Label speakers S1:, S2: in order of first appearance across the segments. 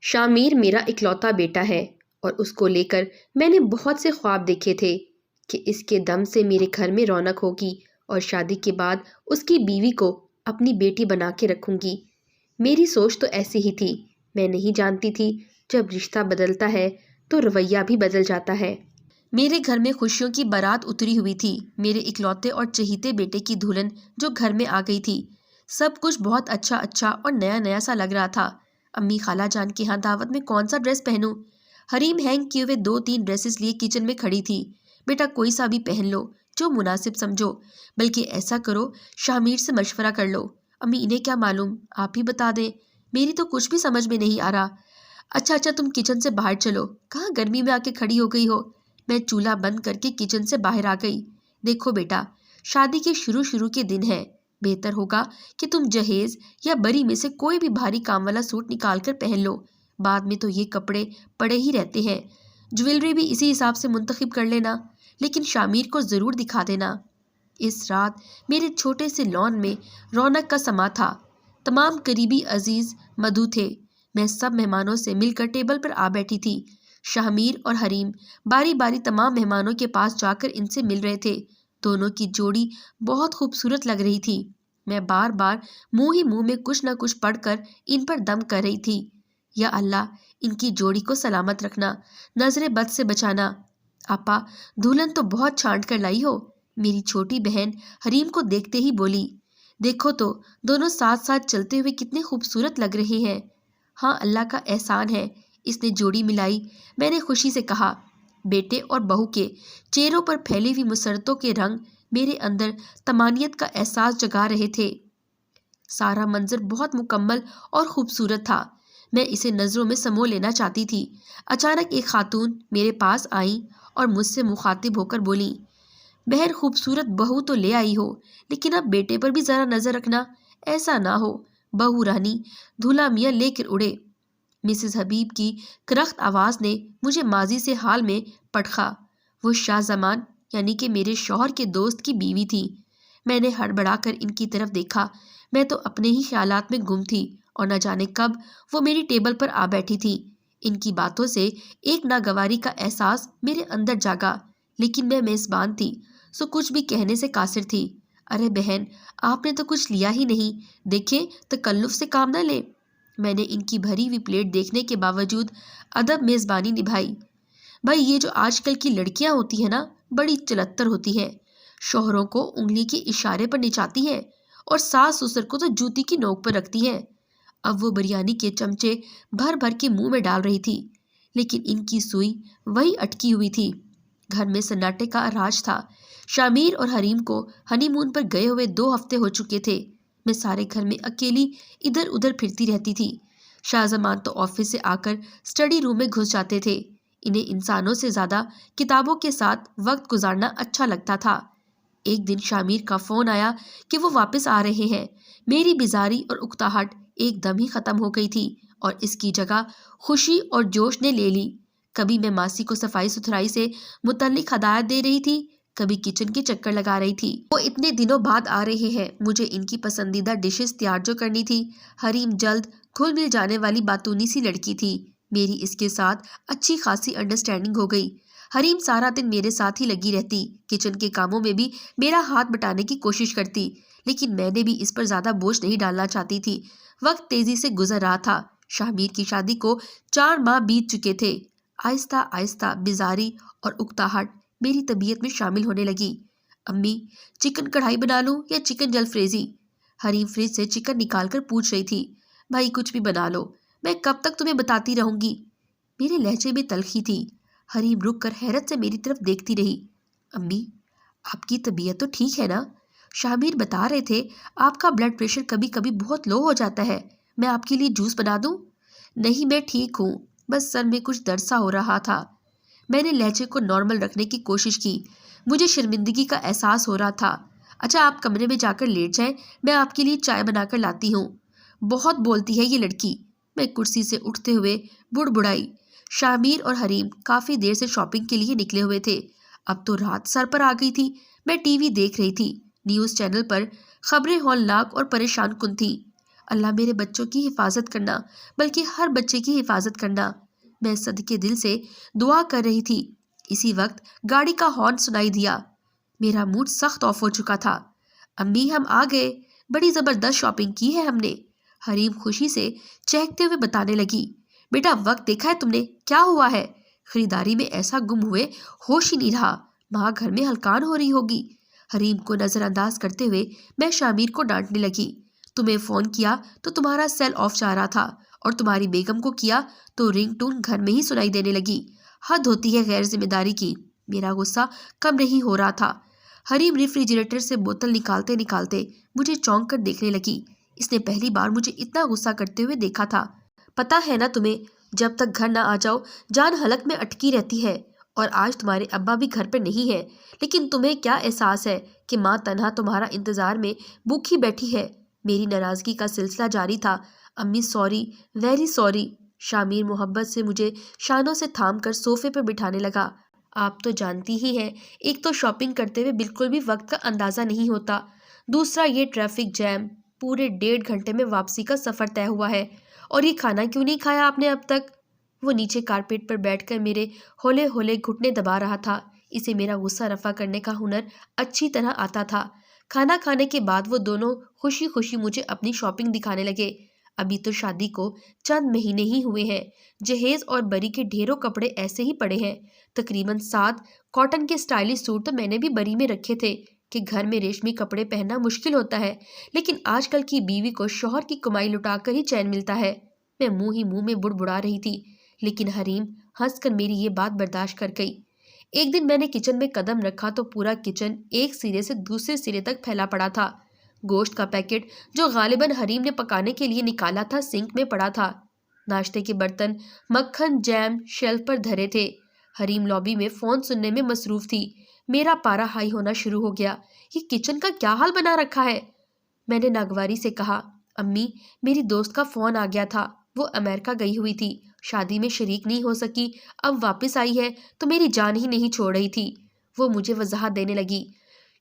S1: شامیر میرا اکلوتا بیٹا ہے اور اس کو لے کر میں نے بہت سے خواب دیکھے تھے کہ اس کے دم سے میرے گھر میں رونق ہوگی اور شادی کے بعد اس کی بیوی کو اپنی بیٹی بنا کے رکھوں گی۔ میری سوچ تو ایسی ہی تھی، میں نہیں جانتی تھی جب رشتہ بدلتا ہے تو رویہ بھی بدل جاتا ہے۔ میرے گھر میں خوشیوں کی بارات اتری ہوئی تھی، میرے اکلوتے اور چہیتے بیٹے کی دلہن جو گھر میں آ گئی تھی۔ سب کچھ بہت اچھا اور نیا نیا سا لگ رہا تھا۔ امی خالہ جان کے ہاں دعوت میں کون سا ڈریس پہنوں؟ حریم ہینگ کیے ہوئے 2-3 ڈریسز لیے کچن میں کھڑی تھی۔ بیٹا کوئی سا بھی پہن لو جو مناسب سمجھو، بلکہ ایسا کرو شامیر سے مشورہ کر لو۔ امی انہیں کیا معلوم، آپ ہی بتا دیں، میری تو کچھ بھی سمجھ میں نہیں آ رہا۔ اچھا تم کچن سے باہر چلو، کہاں گرمی میں آ کے کھڑی ہو گئی ہو؟ میں چولہا بند کر کے کچن سے باہر آ گئی۔ دیکھو بیٹا، شادی کے شروع کے دن ہے، بہتر ہوگا کہ تم جہیز یا بری میں سے کوئی بھی بھاری کام والا سوٹ نکال کر پہن لو، بعد میں تو یہ کپڑے پڑے ہی رہتے ہیں۔ جویلری بھی اسی حساب سے منتخب کر لینا، لیکن شامیر کو ضرور دکھا دینا۔ اس رات میرے چھوٹے سے لان میں رونق کا سما تھا، تمام قریبی عزیز مدعو تھے۔ میں سب مہمانوں سے مل کر ٹیبل پر آ بیٹھی تھی۔ شامیر اور حریم باری باری تمام مہمانوں کے پاس جا کر ان سے مل رہے تھے۔ دونوں کی جوڑی بہت خوبصورت لگ رہی تھی۔ میں بار بار منہ میں کچھ نہ کچھ پڑھ کر ان پر دم کر رہی تھی، یا اللہ ان کی جوڑی کو سلامت رکھنا، نظر بد سے بچانا۔ آپا دلہن تو بہت چھانٹ کر لائی ہو، میری چھوٹی بہن حریم کو دیکھتے ہی بولی۔ دیکھو تو دونوں ساتھ ساتھ چلتے ہوئے کتنے خوبصورت لگ رہے ہیں۔ ہاں اللہ کا احسان ہے، اس نے جوڑی ملائی، میں نے خوشی سے کہا۔ بیٹے اور بہو کے چہروں پر پھیلی ہوئی مسرتوں کے رنگ میرے اندر طمانینت کا احساس جگا رہے تھے۔ سارا منظر بہت مکمل اور خوبصورت تھا، میں اسے نظروں میں سمو لینا چاہتی تھی۔ اچانک ایک خاتون میرے پاس آئیں اور مجھ سے مخاطب ہو کر بولی، بہن خوبصورت بہو تو لے آئی ہو، لیکن اب بیٹے پر بھی ذرا نظر رکھنا، ایسا نہ ہو بہو رانی دھولا میاں لے کر اڑے۔ مسز حبیب کی کرخت آواز نے مجھے ماضی سے حال میں پٹخا۔ وہ شاہ زمان یعنی کہ میرے شوہر کے دوست کی بیوی تھی۔ میں نے ہڑبڑا کر ان کی طرف دیکھا، میں تو اپنے ہی خیالات میں گم تھی اور نہ جانے کب وہ میری ٹیبل پر آ بیٹھی تھی۔ ان کی باتوں سے ایک ناگواری کا احساس میرے اندر جاگا، لیکن میں میزبان تھی سو کچھ بھی کہنے سے قاصر تھی۔ ارے بہن آپ نے تو کچھ لیا ہی نہیں، دیکھیں تکلف سے کام نہ لیں۔ میں نے ان کی بھری ہوئی پلیٹ دیکھنے کے باوجود ادب میزبانی نبھائی۔ بھائی یہ جو آج کل کی لڑکیاں ہوتی ہیں نا، بڑی چلتر ہوتی ہیں، شوہروں کو انگلی کے اشارے پر نچاتی ہیں اور ساس سسر کو تو جوتی کی نوک پر رکھتی ہیں۔ اب وہ بریانی کے چمچے بھر بھر کے منہ میں ڈال رہی تھی، لیکن ان کی سوئی وہی اٹکی ہوئی تھی۔ گھر میں سناٹے کا راج تھا۔ شامیر اور حریم کو ہنی مون پر گئے ہوئے 2 ہفتے ہو چکے تھے۔ میں سارے گھر میں اکیلی ادھر ادھر پھرتی رہتی تھی۔ شاہ زمان تو آفس سے آ کر اسٹڈی روم میں گھس جاتے تھے، انہیں انسانوں سے زیادہ کتابوں کے ساتھ وقت گزارنا اچھا لگتا تھا۔ ایک دن شامیر کا فون آیا کہ وہ واپس آ رہے ہیں۔ میری بیزاری اور اکتاہٹ ایک دم ہی ختم ہو گئی تھی اور اس کی جگہ خوشی اور جوش نے لے لی۔ کبھی میں ماسی کو صفائی ستھرائی سے متعلق ہدایت دے رہی تھی، کبھی کچن کے چکر لگا رہی تھی۔ وہ اتنے دنوں بعد آ رہے ہیں، مجھے ان کی پسندیدہ ڈشز تیار جو کرنی تھی۔ حریم جلد گھل مل جانے والی باتونی سی لڑکی تھی، میری اس کے ساتھ اچھی خاصی انڈرسٹینڈنگ ہو گئی۔ حریم سارا دن میرے ساتھ ہی لگی رہتی، کچن کے کاموں میں بھی میرا ہاتھ بٹانے کی کوشش کرتی، لیکن میں نے بھی اس پر زیادہ بوجھ نہیں ڈالنا چاہتی تھی۔ وقت تیزی سے گزر رہا تھا، شامیر کی شادی کو 4 ماہ بیت چکے تھے۔ آہستہ آہستہ بیزاری اور اکتاہٹ میری طبیعت میں شامل ہونے لگی۔ امی چکن کڑھائی بنا لوں یا چکن جلد فریزی؟ حریم فریج سے چکن نکال کر پوچھ رہی تھی۔ بھائی کچھ بھی بنا لو، میں کب تک تمہیں بتاتی رہوں گی؟ میرے لہجے میں تلخی تھی۔ حریم رک کر حیرت سے میری طرف دیکھتی رہی۔ امی آپ کی طبیعت تو ٹھیک ہے نا؟ شامیر بتا رہے تھے آپ کا بلڈ پریشر کبھی کبھی بہت لو ہو جاتا ہے، میں آپ کے لیے جوس بنا دوں؟ نہیں میں ٹھیک ہوں، بس سر میں کچھ درد سا ہو رہا تھا۔ میں نے لہجے کو نارمل رکھنے کی کوشش کی، مجھے شرمندگی کا احساس ہو رہا تھا۔ اچھا آپ کمرے میں جا کر لیٹ جائیں، میں آپ کے لیے چائے بنا کر لاتی ہوں۔ بہت بولتی ہے یہ لڑکی، میں کرسی سے اٹھتے ہوئے بڑبڑائی۔ شامیر اور حریم کافی دیر سے شاپنگ کے لیے نکلے ہوئے تھے، اب تو رات سر پر آ گئی تھی۔ میں ٹی وی دیکھ رہی تھی، نیوز چینل پر خبریں ہولناک اور پریشان کن تھی۔ اللہ میرے بچوں کی حفاظت کرنا، بلکہ ہر بچے کی حفاظت کرنا۔ میں صدقے دل سے دعا کر رہی تھی۔ اسی وقت گاڑی کا ہارن سنائی دیا۔ میرا موڈ سخت آف ہو چکا تھا۔ امی ہم آ گئے، بڑی زبردست شاپنگ کی ہے ہم نے، حریم خوشی سے چہکتے ہوئے بتانے لگی۔ بیٹا وقت دیکھا ہے تم نے کیا ہوا ہے؟ خریداری میں ایسا گم ہوئے ہوش ہی نہیں رہا، ماں گھر میں ہلکان ہو رہی ہوگی۔ حریم کو نظر انداز کرتے ہوئے میں شامیر کو ڈانٹنے لگی۔ تمہیں فون کیا تو تمہارا سیل آف جا رہا تھا، اور تمہاری بیگم کو کیا تو رنگ ٹون گھر میں ہی سنائی دینے لگی۔ حد ہوتی ہے غیر ذمہ داری کی۔ میرا غصہ کم نہیں ہو رہا تھا۔ حریم ریفریجریٹر سے بوتل نکالتے نکالتے مجھے چونک کر دیکھنے لگی۔ اس نے پہلی بار مجھے اتنا غصہ کرتے ہوئے دیکھا تھا۔ پتہ ہے نا تمہیں، جب تک گھر نہ آ جاؤ جان حلق میں اٹکی رہتی ہے، اور آج تمہارے ابا بھی گھر پہ نہیں ہے، لیکن تمہیں کیا احساس ہے کہ ماں تنہا تمہارا انتظار میں بھوکھی بیٹھی ہے؟ میری ناراضگی کا سلسلہ جاری تھا۔ امی سوری، ویری سوری۔ شامیر محبت سے مجھے شانوں سے تھام کر صوفے پہ بٹھانے لگا۔ آپ تو جانتی ہی ہیں، ایک تو شاپنگ کرتے ہوئے بالکل بھی وقت کا اندازہ نہیں ہوتا، دوسرا یہ ٹریفک جیم، پورے 1.5 گھنٹے میں واپسی کا سفر طے ہوا ہے، اور یہ کھانا کیوں نہیں کھایا آپ نے اب تک؟ وہ نیچے کارپیٹ پر بیٹھ کر میرے ہولے ہولے گھٹنے دبا رہا تھا۔ اسے میرا غصہ رفع کرنے کا ہنر اچھی طرح آتا تھا۔ کھانا کھانے کے بعد وہ دونوں خوشی خوشی مجھے اپنی شاپنگ دکھانے لگے۔ ابھی تو شادی کو چند مہینے ہی ہوئے ہیں، جہیز اور بری کے ڈھیروں کپڑے ایسے ہی پڑے ہیں۔ تقریباً 7 کاٹن کے اسٹائلش سوٹ تو میں نے بھی بری میں رکھے تھے کہ گھر میں ریشمی کپڑے پہننا مشکل ہوتا ہے، لیکن آج کل کی بیوی کو شوہر کی کمائی لٹا کر ہی چین ملتا ہے۔ میں منہ میں بڑبڑا رہی تھی، لیکن حریم ہنس کر میری یہ بات برداشت کر گئی۔ ایک دن میں نے کچن میں قدم رکھا تو پورا کچن ایک سرے سے دوسرے سرے تک پھیلا پڑا تھا۔ گوشت کا پیکٹ جو غالباً حریم نے پکانے کے لیے نکالا تھا سنک میں پڑا تھا۔ ناشتے کے برتن، مکھن، جیم شیلف پر دھرے تھے۔ حریم لابی میں فون سننے میں مصروف تھی۔ میرا پارا ہائی ہونا شروع ہو گیا۔ یہ کچن کا کیا حال بنا رکھا ہے؟ میں نے ناگواری سے کہا۔ امی، میری دوست کا فون آ گیا تھا، وہ امریکہ گئی ہوئی تھی، شادی میں شریک نہیں ہو سکی، اب واپس آئی ہے تو میری جان ہی نہیں چھوڑ رہی تھی۔ وہ مجھے وضاحت دینے لگی۔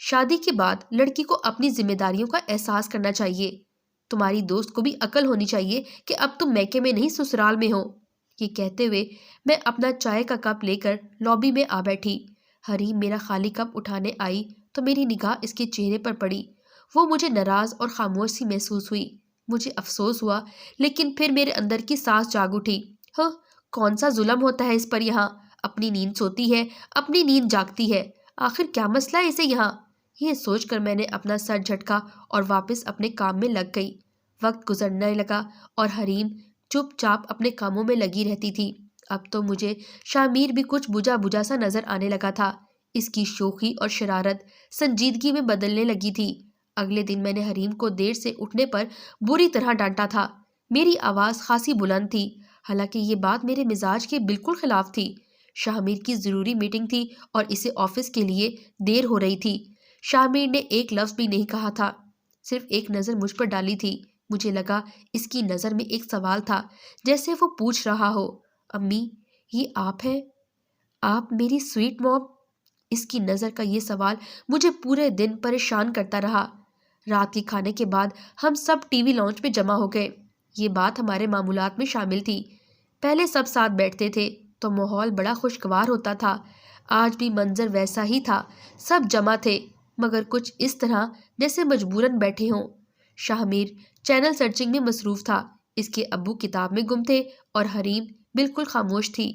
S1: شادی کے بعد لڑکی کو اپنی ذمہ داریوں کا احساس کرنا چاہیے۔ تمہاری دوست کو بھی عقل ہونی چاہیے کہ اب تم میکے میں نہیں سسرال میں ہو۔ یہ کہتے ہوئے میں اپنا چائے کا کپ لے کر لابی میں آ بیٹھی۔ حریم میرا خالی کپ اٹھانے آئی تو میری نگاہ اس کے چہرے پر پڑی۔ وہ مجھے ناراض اور خاموش سی محسوس ہوئی۔ مجھے افسوس ہوا، لیکن پھر میرے اندر کی سانس جاگ اٹھی۔ ہاں، کون سا ظلم ہوتا ہے اس پر یہاں؟ اپنی نیند سوتی ہے، اپنی نیند جاگتی ہے، آخر کیا مسئلہ ہے اسے یہاں؟ یہ سوچ کر میں نے اپنا سر جھٹکا اور واپس اپنے کام میں لگ گئی۔ وقت گزرنے لگا اور حریم چپ چاپ اپنے کاموں میں لگی رہتی تھی۔ اب تو مجھے شامیر بھی کچھ بجھا بجھا سا نظر آنے لگا تھا۔ اس کی شوخی اور شرارت سنجیدگی میں بدلنے لگی تھی۔ اگلے دن میں نے حریم کو دیر سے اٹھنے پر بری طرح ڈانٹا تھا۔ میری آواز خاصی بلند تھی، حالانکہ یہ بات میرے مزاج کے بالکل خلاف تھی۔ شامیر کی ضروری میٹنگ تھی اور اسے آفس کے لیے دیر ہو رہی تھی۔ شامیر نے ایک لفظ بھی نہیں کہا تھا، صرف ایک نظر مجھ پر ڈالی تھی۔ مجھے لگا اس کی نظر میں ایک سوال تھا، جیسے وہ پوچھ رہا ہو، امی یہ آپ ہیں؟ آپ میری سویٹ موم؟ اس کی نظر کا یہ سوال مجھے پورے دن پریشان کرتا رہا۔ رات کے کھانے کے بعد ہم سب ٹی وی لاؤنج پہ جمع ہو گئے۔ یہ بات ہمارے معمولات میں شامل تھی۔ پہلے سب ساتھ بیٹھتے تھے تو ماحول بڑا خوشگوار ہوتا تھا۔ آج بھی منظر ویسا ہی تھا، سب جمع تھے، مگر کچھ اس طرح جیسے مجبوراً بیٹھے ہوں۔ شامیر چینل سرچنگ میں مصروف تھا، اس کے ابو کتاب میں گم تھے، اور حریم بالکل خاموش تھی،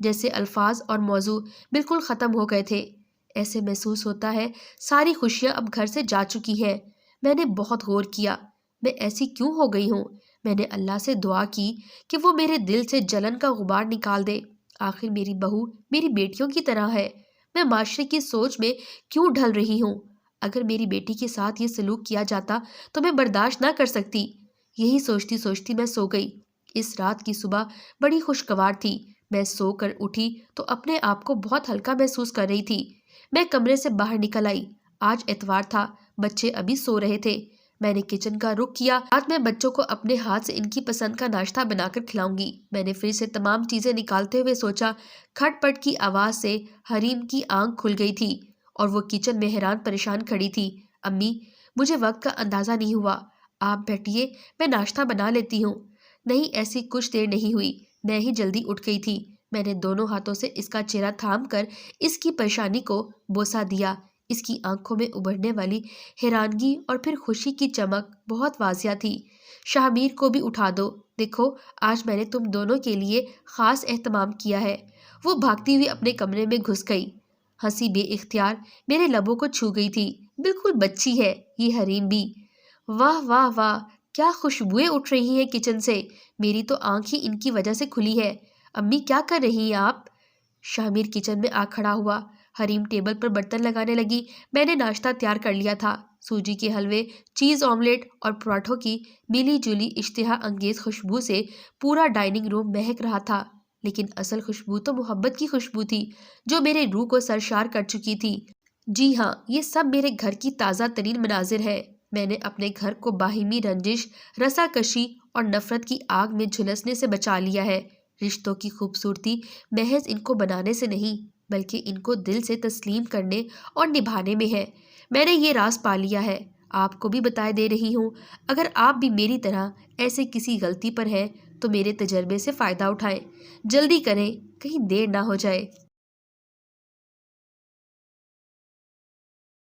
S1: جیسے الفاظ اور موضوع بالکل ختم ہو گئے تھے۔ ایسے محسوس ہوتا ہے ساری خوشیاں اب گھر سے جا چکی ہیں۔ میں نے بہت غور کیا، میں ایسی کیوں ہو گئی ہوں؟ میں نے اللہ سے دعا کی کہ وہ میرے دل سے جلن کا غبار نکال دے۔ آخر میری بہو میری بیٹیوں کی طرح ہے، میں معاشرے کی سوچ میں کیوں ڈھل رہی ہوں؟ اگر میری بیٹی کے ساتھ یہ سلوک کیا جاتا تو میں برداشت نہ کر سکتی۔ یہی سوچتی سوچتی میں سو گئی۔ اس رات کی صبح بڑی خوشگوار تھی۔ میں سو کر اٹھی تو اپنے آپ کو بہت ہلکا محسوس کر رہی تھی۔ میں کمرے سے باہر نکل آئی۔ آج اتوار تھا، بچے ابھی سو رہے تھے۔ میں نے کچن کا رخ کیا۔ آج میں بچوں کو اپنے ہاتھ سے ان کی پسند کا ناشتہ بنا کر کھلاؤں گی۔ میں نے فریج سے تمام چیزیں نکالتے ہوئے سوچا۔ کھٹ پٹ کی آواز سے حریم کی آنکھ کھل گئی تھی اور وہ کچن میں حیران پریشان کھڑی تھی۔ امی، مجھے وقت کا اندازہ نہیں ہوا، آپ بیٹھیے، میں ناشتہ بنا لیتی ہوں۔ نہیں، ایسی کچھ دیر نہیں ہوئی، میں ہی جلدی اٹھ گئی تھی۔ میں نے دونوں ہاتھوں سے اس کا چہرہ تھام کر اس کی پریشانی کو بوسہ دیا۔ اس کی آنکھوں میں ابھرنے والی حیرانگی اور پھر خوشی کی چمک بہت واضح تھی۔ شاہمیر کو بھی اٹھا دو، دیکھو آج میں نے تم دونوں کے لیے خاص اہتمام کیا ہے۔ وہ بھاگتی ہوئی اپنے کمرے میں گھس گئی۔ ہنسی بے اختیار میرے لبوں کو چھو گئی تھی۔ بالکل بچی ہے یہ حریم بھی۔ واہ واہ واہ، کیا خوشبوئیں اٹھ رہی ہیں کچن سے، میری تو آنکھ ہی ان کی وجہ سے کھلی ہے۔ امی کیا کر رہی ہیں آپ؟ شاہمیر کچن میں آ کھڑا ہوا۔ حریم ٹیبل پر برتن لگانے لگی۔ میں نے ناشتہ تیار کر لیا تھا۔ سوجی کے حلوے، چیز آملیٹ اور پراٹھوں کی ملی جلی اشتہا انگیز خوشبو سے پورا ڈائننگ روم مہک رہا تھا، لیکن اصل خوشبو تو محبت کی خوشبو تھی جو میرے روح کو سرشار کر چکی تھی۔ جی ہاں، یہ سب میرے گھر کی تازہ ترین مناظر ہے۔ میں نے اپنے گھر کو باہمی رنجش، رسا کشی اور نفرت کی آگ میں جھلسنے سے بچا لیا ہے۔ رشتوں کی خوبصورتی محض ان کو بنانے سے نہیں، بلکہ ان کو دل سے تسلیم کرنے اور نبھانے میں ہے۔ میں نے یہ راز پا لیا ہے، آپ کو بھی بتائے دے رہی ہوں۔ اگر آپ بھی میری طرح ایسے کسی غلطی پر ہیں تو میرے تجربے سے فائدہ اٹھائیں۔ جلدی کریں، کہیں دیر نہ ہو جائے۔